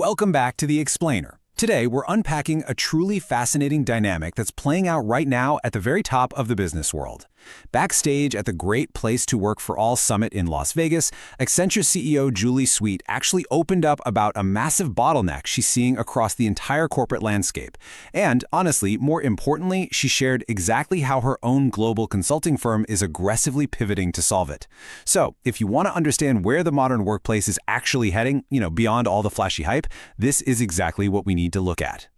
Welcome back to The Explainer. Today, we're unpacking a truly fascinating dynamic that's playing out right now at the very top of the business world. Backstage at the Great Place to Work for All Summit in Las Vegas, Accenture CEO Julie Sweet actually opened up about a massive bottleneck she's seeing across the entire corporate landscape. And, honestly, more importantly, she shared exactly how her own global consulting firm is aggressively pivoting to solve it. So, if you want to understand where the modern workplace is actually heading, beyond all the flashy hype, this is exactly what we need to look at.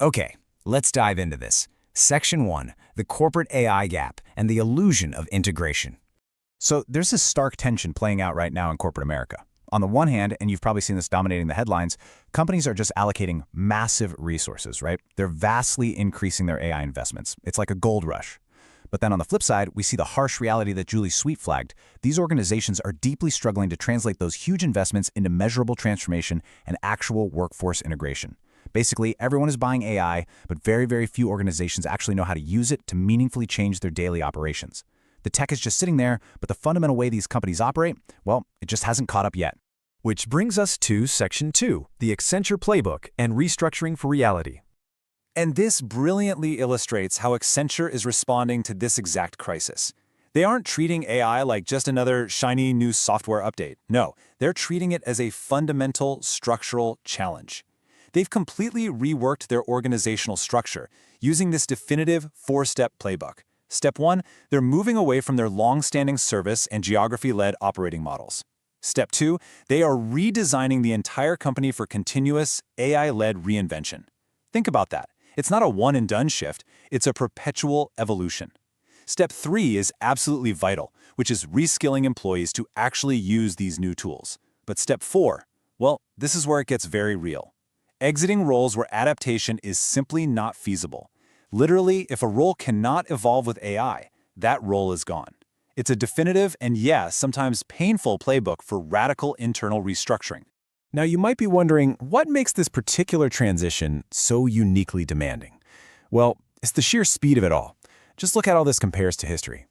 Okay, let's dive into this. Section 1, the corporate AI gap and the illusion of integration. So there's this stark tension playing out right now in corporate America. On the one hand, and you've probably seen this dominating the headlines, companies are just allocating massive resources, right? They're vastly increasing their AI investments. It's like a gold rush. But then on the flip side, we see the harsh reality that Julie Sweet flagged. These organizations are deeply struggling to translate those huge investments into measurable transformation and actual workforce integration. Basically, everyone is buying AI, but very, very few organizations actually know how to use it to meaningfully change their daily operations. The tech is just sitting there, but the fundamental way these companies operate, well, it just hasn't caught up yet. Which brings us to Section 2, the Accenture Playbook and Restructuring for Reality. And this brilliantly illustrates how Accenture is responding to this exact crisis. They aren't treating AI like just another shiny new software update. No, they're treating it as a fundamental structural challenge. They've completely reworked their organizational structure using this definitive four-step playbook. Step 1, they're moving away from their long-standing service and geography-led operating models. Step 2, they are redesigning the entire company for continuous AI-led reinvention. Think about that. It's not a one-and-done shift, it's a perpetual evolution. Step 3 is absolutely vital, which is reskilling employees to actually use these new tools. But step 4, well, this is where it gets very real. Exiting roles where adaptation is simply not feasible. Literally, if a role cannot evolve with AI, that role is gone. It's a definitive and, sometimes painful playbook for radical internal restructuring. Now, you might be wondering, what makes this particular transition so uniquely demanding? Well, it's the sheer speed of it all. Just look at how this compares to history.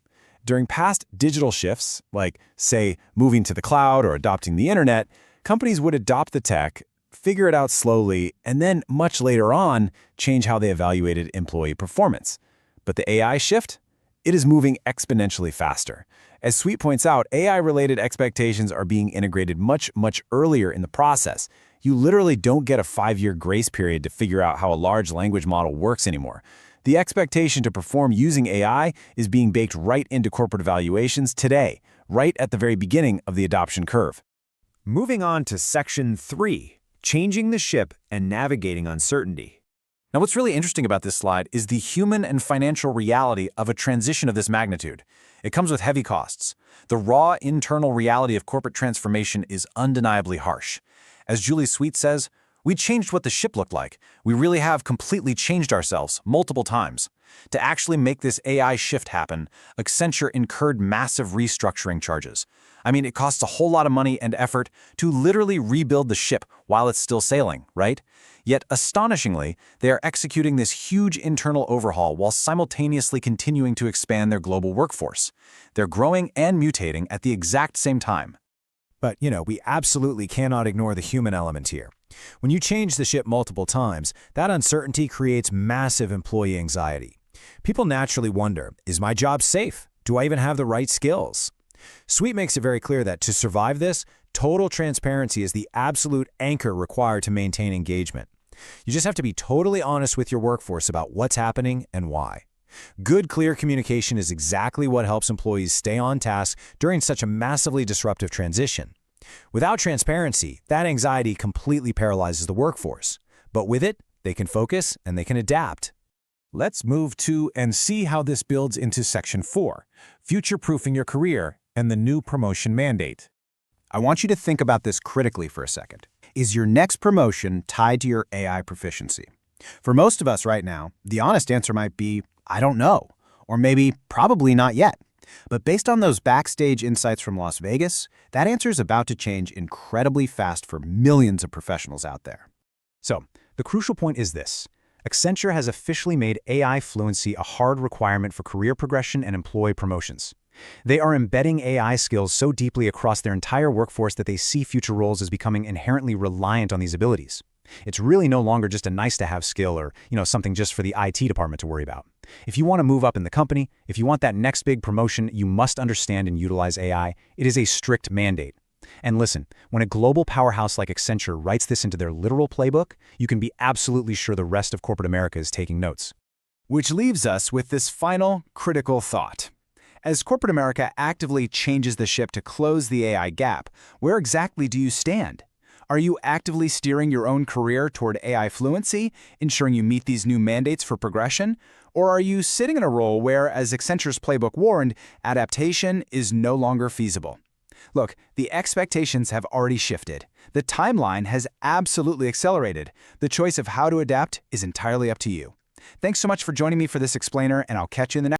During past digital shifts, like, say, moving to the cloud or adopting the internet, companies would adopt the tech, figure it out slowly, and then, much later on, change how they evaluated employee performance. But the AI shift? It is moving exponentially faster. As Sweet points out, AI-related expectations are being integrated much, much earlier in the process. You literally don't get a 5-year grace period to figure out how a large language model works anymore. The expectation to perform using AI is being baked right into corporate evaluations today, right at the very beginning of the adoption curve. Moving on to Section 3. Changing the ship and navigating uncertainty. Now, what's really interesting about this slide is the human and financial reality of a transition of this magnitude. It comes with heavy costs. The raw internal reality of corporate transformation is undeniably harsh. As Julie Sweet says, we changed what the ship looked like. We really have completely changed ourselves multiple times. To actually make this AI shift happen, Accenture incurred massive restructuring charges. I mean, it costs a whole lot of money and effort to literally rebuild the ship while it's still sailing, right? Yet, astonishingly, they are executing this huge internal overhaul while simultaneously continuing to expand their global workforce. They're growing and mutating at the exact same time. But, we absolutely cannot ignore the human element here. When you change the ship multiple times, that uncertainty creates massive employee anxiety. People naturally wonder, is my job safe? Do I even have the right skills? Sweet makes it very clear that to survive this, total transparency is the absolute anchor required to maintain engagement. You just have to be totally honest with your workforce about what's happening and why. Good, clear communication is exactly what helps employees stay on task during such a massively disruptive transition. Without transparency, that anxiety completely paralyzes the workforce. But with it, they can focus and they can adapt. Let's move to and see how this builds into Section 4, future-proofing your career and the new promotion mandate. I want you to think about this critically for a second. Is your next promotion tied to your AI proficiency? For most of us right now, the honest answer might be, I don't know, or maybe probably not yet. But based on those backstage insights from Las Vegas, that answer is about to change incredibly fast for millions of professionals out there. So, the crucial point is this. Accenture has officially made AI fluency a hard requirement for career progression and employee promotions. They are embedding AI skills so deeply across their entire workforce that they see future roles as becoming inherently reliant on these abilities. It's really no longer just a nice-to-have skill or, something just for the IT department to worry about. If you want to move up in the company, if you want that next big promotion, you must understand and utilize AI. It is a strict mandate. And listen, when a global powerhouse like Accenture writes this into their literal playbook, you can be absolutely sure the rest of corporate America is taking notes. Which leaves us with this final, critical thought. As corporate America actively changes the ship to close the AI gap, where exactly do you stand? Are you actively steering your own career toward AI fluency, ensuring you meet these new mandates for progression? Or are you sitting in a role where, as Accenture's playbook warned, adaptation is no longer feasible? Look, the expectations have already shifted. The timeline has absolutely accelerated. The choice of how to adapt is entirely up to you. Thanks so much for joining me for this explainer, and I'll catch you in the next